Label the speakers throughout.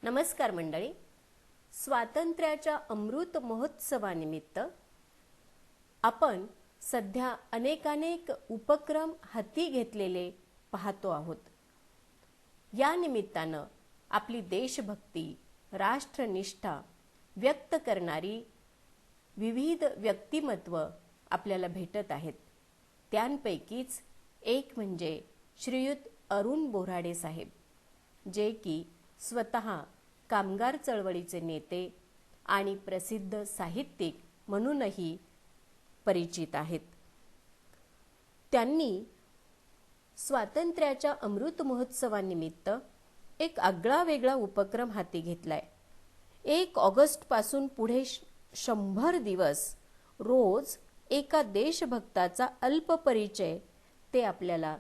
Speaker 1: नमस्कार मंडळी. स्वातंत्र्याच्या अमृत महोत्सवानिमित्त आपण सध्या अनेक उपक्रम हाती घेतलेले पाहतो आहोत. या निमित्तानं आपली देशभक्ती, राष्ट्रनिष्ठा व्यक्त करणारी विविध व्यक्तिमत्व आपल्याला भेटत आहेत. त्यांपैकीच एक म्हणजे श्रीयुत अरुण बोराडे साहेब, जे की स्वतः कामगार चळवळीचे नेते आणि प्रसिद्ध साहित्यिक म्हणूनही परिचित आहेत. त्यांनी स्वातंत्र्याच्या अमृत महोत्सवानिमित्त एक आगळा वेगळा उपक्रम हाती घेतलाय. 1 ऑगस्ट पासून पुढे 100 दिवस रोज एका देशभक्ताचा अल्प परिचय ते आपल्याला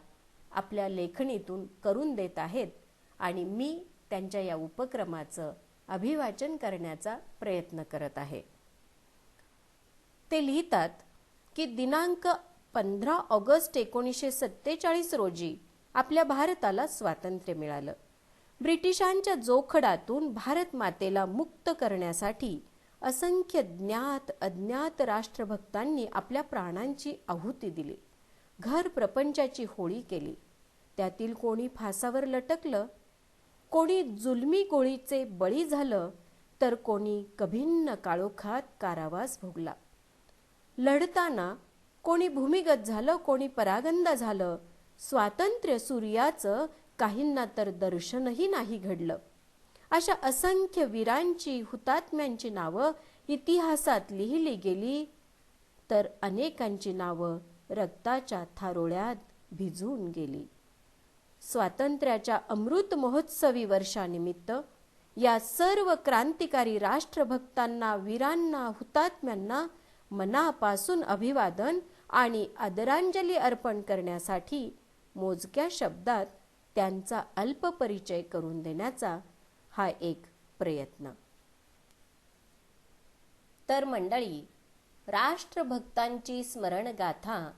Speaker 1: आपल्या लेखणीतून करून देत आहेत आणि मी त्यांच्या या उपक्रमाचं अभिवाचन करण्याचा प्रयत्न करत आहे. ते लिहितात की दिनांक 15 ऑगस्ट 1947 रोजी आपल्या भारताला स्वातंत्र्य मिळालं. ब्रिटिशांच्या जोखडातून भारत मातेला मुक्त करण्यासाठी असंख्य ज्ञात अज्ञात राष्ट्रभक्तांनी आपल्या प्राणांची आहुती दिली. घर प्रपंचाची होळी केली. त्यातील कोणी फासावर लटकलं, कोणी जुलमी गोळीचे बळी झालं, तर कोणी कभिन्न काळोखात कारावास भोगला. लढताना कोणी भूमिगत झालं, कोणी परागंदा झालं. स्वातंत्र्य सूर्याचं काहींना तर दर्शनही नाही घडलं. अशा असंख्य वीरांची, हुतात्म्यांची नावं इतिहासात लिहिली गेली, तर अनेकांची नावं रक्ताच्या थारोळ्यात भिजून गेली. स्वातंत्र्याच्या अमृत महोत्सवी वर्षानिमित्त या सर्व क्रांतिकारी राष्ट्रभक्तांना, वीरांना, हुतात्म्यांना मनापासून अभिवादन आणि आदरांजली अर्पण करण्यासाठी मोजक्या शब्दात त्यांचा अल्प परिचय करून देण्याचा हा एक प्रयत्न. तर मंडळी, राष्ट्रभक्तांची स्मरणगाथा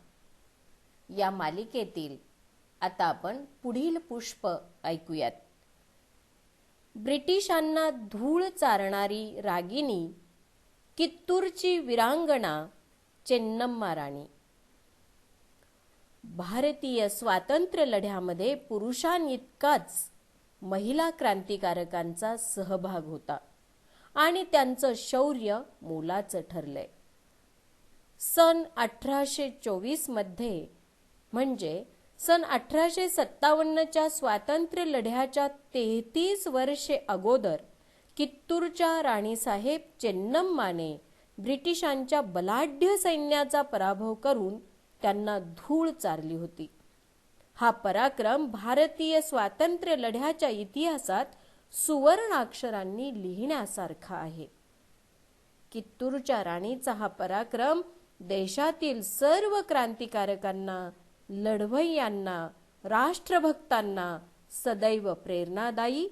Speaker 1: या मालिकेतील आता आपण पुढील पुष्प ऐकूयात. ब्रिटिशांना धूळ चारणारी रागिनी, कित्तूरची वीरांगना चेन्नम्मा राणी. भारतीय स्वातंत्र्य लढ्यामध्ये पुरुषांइतकाच महिला क्रांतिकारकांचा सहभाग होता आणि त्यांचं शौर्य मोलाचं ठरलंय. सन 1824 मध्ये म्हणजे सन 1857च्या स्वातंत्र्य लढ्याच्या 33 वर्षे अगोदर कित्तूरच्या राणीसाहेब चेन्नम्माने ब्रिटिशांच्या बलाढ्य सैन्याचा पराभव करून त्यांना धूळ चारली होती. हा पराक्रम भारतीय स्वातंत्र्य लढ्याच्या इतिहासात सुवर्णाक्षरांनी लिहिण्यासारखा आहे. कित्तूरच्या राणीचा हा पराक्रम देशातील सर्व क्रांतिकारकांना, लढवय्यांना, राष्ट्रभक्तांना सदैव प्रेरणादायी,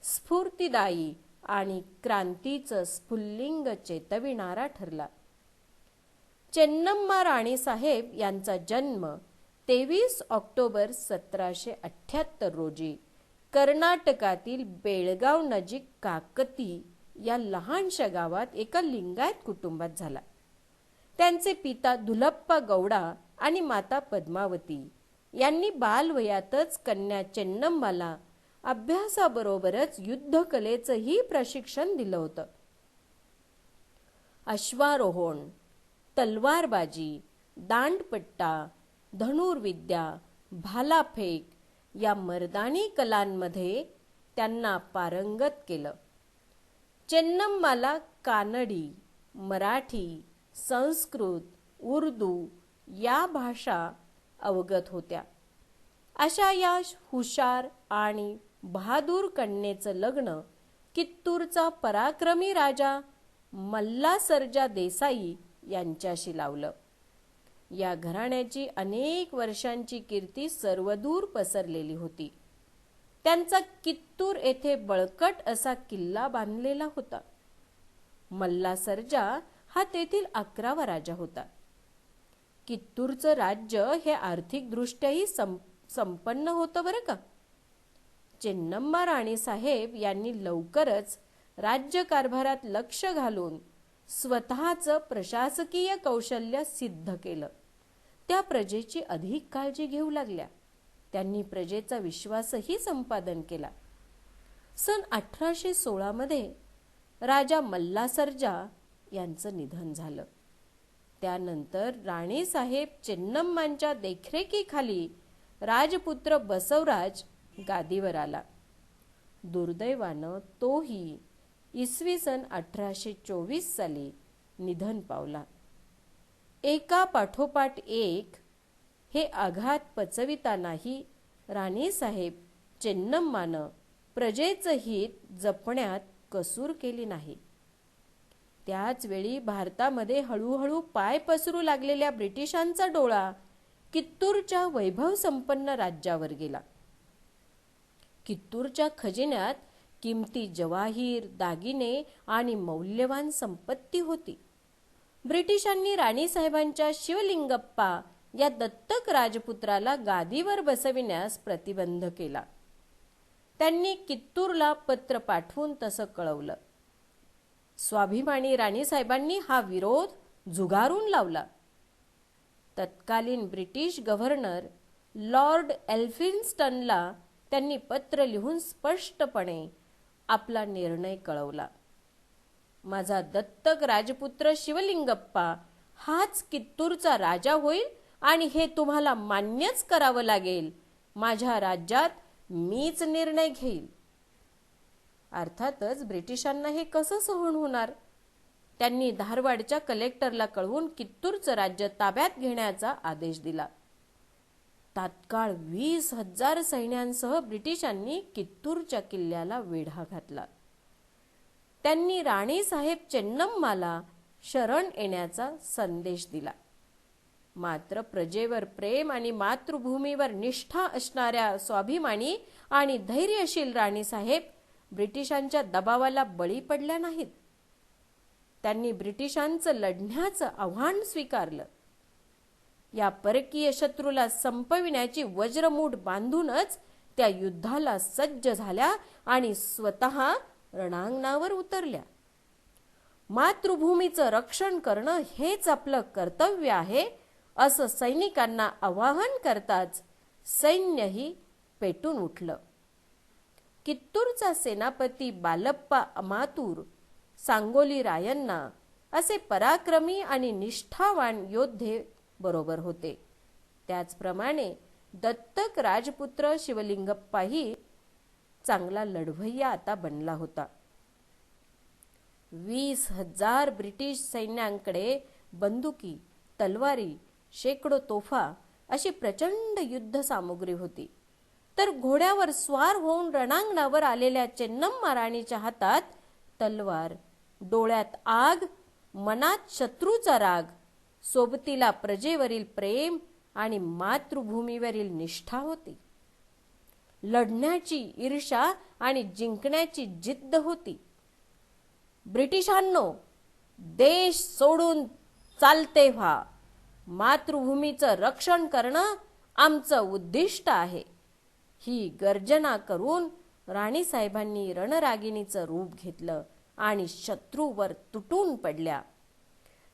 Speaker 1: स्फूर्तिदायी आणि क्रांतीचं स्फुल्लिंग चेतविणारा ठरला. चेन्नम्मा राणीसाहेब यांचा जन्म 23 ऑक्टोबर 1778 रोजी कर्नाटकातील बेळगाव नजीक काकती या लहानशा गावात एका लिंगायत कुटुंबात झाला. त्यांचे पिता धुलप्पा गौडा आणि माता पद्मावती यांनी बालवयातच कन्या चेन्नम्माला अभ्यासाबरोबरच युद्धकलेचंही प्रशिक्षण दिलं होतं. अश्वारोहण, तलवारबाजी, दांडपट्टा, धनुर्विद्या, भालाफेक या मर्दानी कलांमध्ये त्यांना पारंगत केलं. चेन्नम्माला कानडी, मराठी, संस्कृत, उर्दू या भाषा अवगत होत्या. अशा या हुशार आणि बहादूर कन्येचं लग्न कित्तूरचा पराक्रमी राजा मल्ला सर्जा देसाई यांच्याशी लावलं. या घराण्याची अनेक वर्षांची कीर्ती सर्वदूर पसरलेली होती. त्यांचा कित्तूर येथे बळकट असा किल्ला बांधलेला होता. मल्ला सर्जा हा तेथील 11वा राजा होता. कित्तूरचं राज्य हे आर्थिकदृष्ट्याही संपन्न होतं बरं का. चेन्नम्मा राणीसाहेब यांनी लवकरच राज्यकारभारात लक्ष घालून स्वतःचं प्रशासकीय कौशल्य सिद्ध केलं. त्या प्रजेची अधिक काळजी घेऊ लागल्या. त्यांनी प्रजेचा विश्वासही संपादन केला. सन 1816 मध्ये राजा मल्लासर्जा यांचं निधन झालं. त्यानंतर राणीसाहेब चेन्नम्मांच्या देखरेखीखाली राजपुत्र बसवराज गादीवर आला. दुर्दैवानं तोही इसवी सन 1824 साली निधन पावला. एका पाठोपाठ एक हे आघात पचवितानाही राणीसाहेब चेन्नम्मानं प्रजेचं हित जपण्यात कसूर केली नाही. त्याच वेळी भारतामध्ये हळूहळू पाय पसरू लागलेल्या ब्रिटिशांचा डोळा कित्तूरच्या वैभवसंपन्न राज्यावर गेला. कित्तूरच्या खजिन्यात किमती जवाहीर, दागिने आणि मौल्यवान संपत्ती होती. ब्रिटिशांनी राणीसाहेबांच्या शिवलिंगप्पा या दत्तक राजपुत्राला गादीवर बसविण्यास प्रतिबंध केला. त्यांनी कित्तूरला पत्र पाठवून तसं कळवलं. स्वाभिमानी राणीसाहेबांनी हा विरोध झुगारून लावला. तत्कालीन ब्रिटिश गव्हर्नर लॉर्ड एल्फिन्स्टनला त्यांनी पत्र लिहून स्पष्टपणे आपला निर्णय कळवला. माझा दत्तक राजपुत्र शिवलिंगप्पा हाच कित्तूरचा राजा होईल आणि हे तुम्हाला मान्यच करावं लागेल. माझ्या राज्यात मीच निर्णय घेईल. अर्थातच ब्रिटिशांना हे कसं सहन होणार. त्यांनी धारवाडच्या कलेक्टरला कळवून कित्तूरचं राज्य ताब्यात घेण्याचा आदेश दिला. तात्काळ 20,000 सैन्यांसह ब्रिटिशांनी कित्तूरच्या किल्ल्याला वेढा घातला. त्यांनी राणीसाहेब चेन्नम्माला शरण येण्याचा संदेश दिला. मात्र प्रजेवर प्रेम आणि मातृभूमीवर निष्ठा असणाऱ्या स्वाभिमानी आणि धैर्यशील राणीसाहेब ब्रिटिशांच्या दबावाला बळी पडल्या नाहीत. त्यांनी ब्रिटिशांचं लढण्याचं आव्हान स्वीकारलं. या परकीय शत्रूला संपविण्याची वज्रमूठ बांधूनच त्या युद्धाला सज्ज झाल्या आणि स्वतः रणांगणावर उतरल्या. मातृभूमीचं रक्षण करणं हेच आपलं कर्तव्य आहे असं सैनिकांना आवाहन करताच सैन्यही पेटून उठलं. कित्तूरचा सेनापती बालप्पा अमातूर, सांगोली रायण्णा असे पराक्रमी आणि निष्ठावान योद्धे बरोबर होते. त्याचप्रमाणे दत्तक राजपुत्र शिवलिंगप्पाही चांगला लढवय्या आता बनला होता. 20,000 ब्रिटिश सैन्यांकडे बंदुकी, तलवारी, शेकडो तोफा अशी प्रचंड युद्ध सामुग्री होती. तर घोड्यावर स्वार होऊन रणांगणावर आलेल्या चेन्नम्मा राणीच्या हातात तलवार, डोळ्यात आग, मनात शत्रूचा राग, सोबतीला प्रजेवरील प्रेम आणि मातृभूमीवरील निष्ठा होती. लढण्याची ईर्ष्या आणि जिंकण्याची जिद्द होती. ब्रिटिशांनो, देश सोडून चालते व्हा. मातृभूमीचं रक्षण करणं आमचं उद्दिष्ट आहे. ही गर्जना करून राणीसाहेबांनी रणरागिणीचं रूप घेतलं आणि शत्रूवर तुटून पडल्या.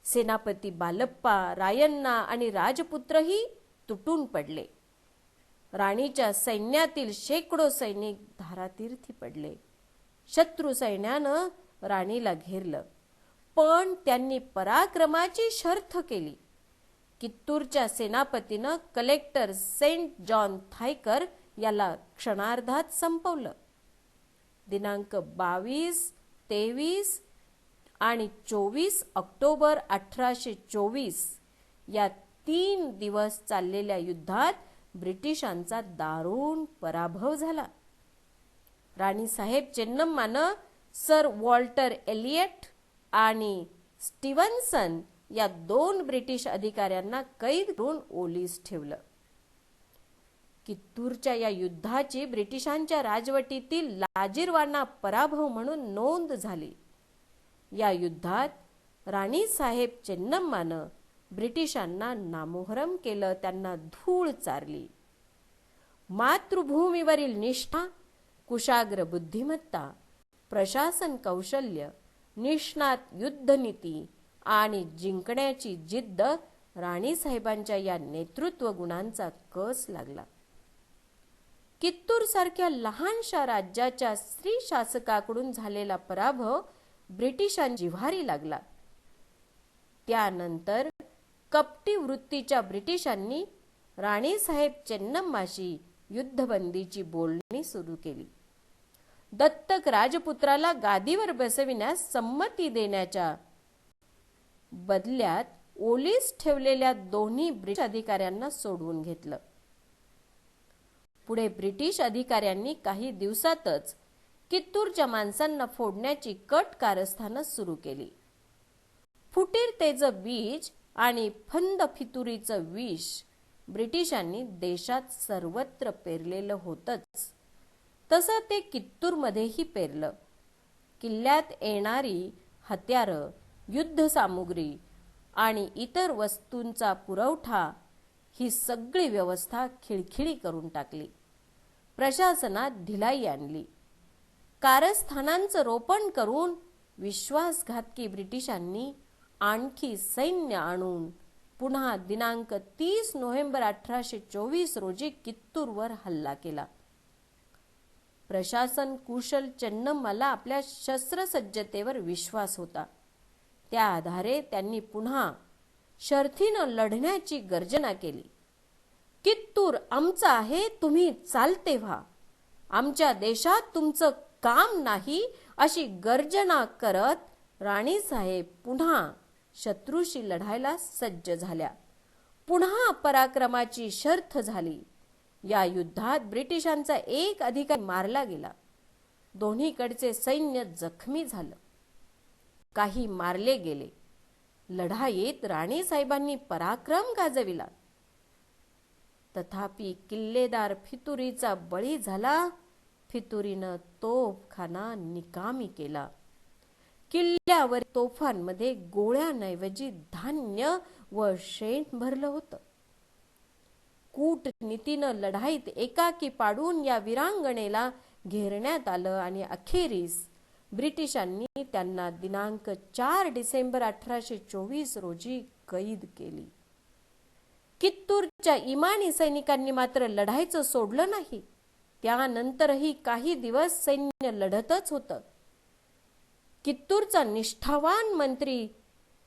Speaker 1: सेनापती बालप्पा, रायण्णा आणि राजपुत्रही तुटून पडले. राणीच्या सैन्यातील शेकडो सैनिक धारातीर्थी पडले. शत्रू सैन्यानं राणीला घेरलं, पण त्यांनी पराक्रमाची शर्थ केली. कित्तूरच्या सेनापतीनं कलेक्टर सेंट जॉन थायकर याला क्षणार्धात संपवलं. दिनांक 22, 23 आणि 24 ऑक्टोबर 1824 या 3 दिवस चाललेल्या युद्धात ब्रिटिशांचा दारुण पराभव झाला. राणीसाहेब चेन्नम्मानं सर वॉल्टर एलियट आणि स्टीव्हन्सन या 2 ब्रिटिश अधिकाऱ्यांना कैद करून ओलीस ठेवलं. कित्तूरच्या या युद्धाची ब्रिटिशांच्या राजवटीतील लाजिरवाना पराभव म्हणून नोंद झाली. या युद्धात राणीसाहेब चेन्नम्मानं ब्रिटिशांना नामोहरम केलं, त्यांना धूळ चारली. मातृभूमीवरील निष्ठा, कुशाग्र बुद्धिमत्ता, प्रशासन कौशल्य, निष्णात युद्धनीती आणि जिंकण्याची जिद्द राणीसाहेबांच्या या नेतृत्व गुणांचा कस लागला. कित्तूर सारख्या लहानशा राज्याच्या स्त्री शासकाकडून झालेला पराभव ब्रिटिशांच्या जिव्हारी लागला. त्यानंतर कपटी वृत्तीच्या ब्रिटिशांनी राणीसाहेब चेन्नम्माशी युद्धबंदीची बोलणी सुरू केली. दत्तक राजपुत्राला गादीवर बसविण्यास संमती देण्याच्या बदल्यात ओलीस ठेवलेल्या दोन्ही ब्रिटिश अधिकाऱ्यांना सोडवून घेतलं. पुढे ब्रिटिश अधिकाऱ्यांनी काही दिवसातच कित्तूरच्या माणसांना फोडण्याची कट कारस्थानं सुरू केली. फुटीरतेचं बीज आणि फंद फितुरीचं विष ब्रिटिशांनी देशात सर्वत्र पेरलेलं होतंच, तसं ते कित्तूरमध्येही पेरलं. किल्ल्यात येणारी हत्यारं, युद्धसामुग्री आणि इतर वस्तूंचा पुरवठा ही सगळी व्यवस्था खिळखिळी करून टाकली. प्रशासनात ढिलाई आणली. कारस्थानांचं रोपण करून विश्वासघातकी ब्रिटिशांनी आणखी सैन्य आणून पुन्हा दिनांक 30 नोव्हेंबर 1824 रोजी कित्तूरवर हल्ला केला. प्रशासन कुशल चेन्नम्माला आपल्या शस्त्रसज्जतेवर विश्वास होता. त्या आधारे त्यांनी पुन्हा शर्थीनं लढण्याची गर्जना केली. कित्तूर आमचं आहे, तुम्ही चालते व्हा, आमच्या देशात तुमचं काम नाही, अशी गर्जना करत राणीसाहेब पुन्हा शत्रूशी लढायला सज्ज झाल्या. पुन्हा पराक्रमाची शर्थ झाली. या युद्धात ब्रिटिशांचा एक अधिकारी मारला गेला. दोन्हीकडचे सैन्य जखमी झालं. काही मारले गेले. लढाईत राणीसाहेबांनी पराक्रम गाजविला. तथापि किल्लेदार फितुरीचा बळी झाला. फितुरीनं तोफखाना निकामी केला. किल्ल्यावर तोफांमध्ये गोळ्यांऐवजी धान्य व शेण भरलं होतं. कूटनीतीनं लढाईत एकाकी पाडून या वीरांगणेला घेरण्यात आलं आणि अखेरीस ब्रिटिशांनी त्यांना दिनांक 4 डिसेंबर 1824 रोजी कैद केली. कित्तूरच्या इमानी सैनिकांनी मात्र लढायचं सोडलं नाही. त्यानंतरही काही दिवस सैन्य लढतच होतं. कित्तूरचा निष्ठावान मंत्री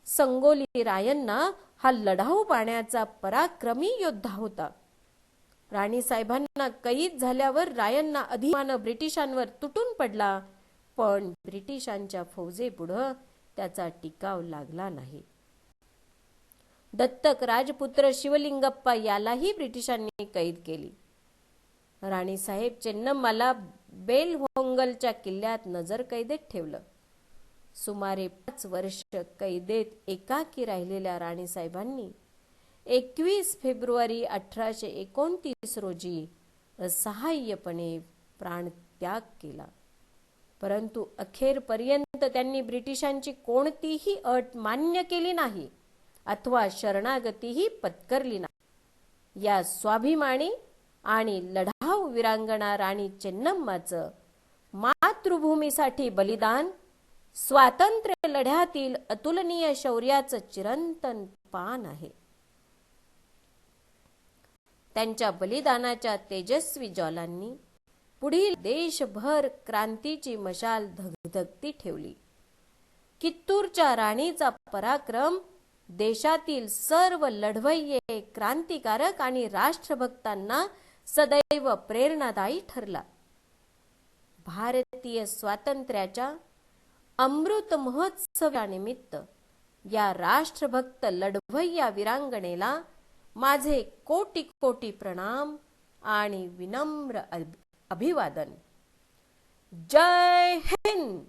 Speaker 1: संगोली रायण्णा हा लढाऊ पाण्याचा पराक्रमी योद्धा होता. राणीसाहेबांना कैद झाल्यावर रायण्णा अधिमानं ब्रिटिशांवर तुटून पडला, पण ब्रिटिशांच्या फौजेपुढं त्याचा टिकाव लागला नाही. दत्तक राजपुत्र शिवलिंगप्पा यालाही ब्रिटिशांनी कैद केली. राणीसाहेब चेन्नम्माला बेलहोंगलच्या किल्ल्यात नजरकैदेत ठेवलं. सुमारे 5 वर्ष कैदेत एकाकी राहिलेल्या राणीसाहेबांनी 21 फेब्रुवारी 1829 रोजी असहाय्यपणे प्राणत्याग केला. परंतु अखेरपर्यंत त्यांनी ब्रिटिशांची कोणतीही अट मान्य केली नाही अथवा शरणागतीही पत्करली नाही. या स्वाभिमानी आणि लढाऊ वीरांगणा राणी चेन्नम्माचं मातृभूमीसाठी बलिदान स्वातंत्र्य लढ्यातील अतुलनीय शौर्याचं चिरंतन पान आहे. त्यांच्या बलिदानाच्या तेजस्वी ज्वालांनी पुढील देशभर क्रांतीची मशाल धगधगती ठेवली. कित्तूरच्या राणीचा पराक्रम देशातील सर्व लढवय्ये, क्रांतिकारक आणि राष्ट्रभक्तांना सदैव प्रेरणादायी ठरला. भारतीय स्वातंत्र्याच्या अमृत महोत्सवानिमित्त या राष्ट्रभक्त लढवय्या वीरांगणेला माझे कोटी कोटी प्रणाम आणि विनम्र अभिवादन. जय हिंद.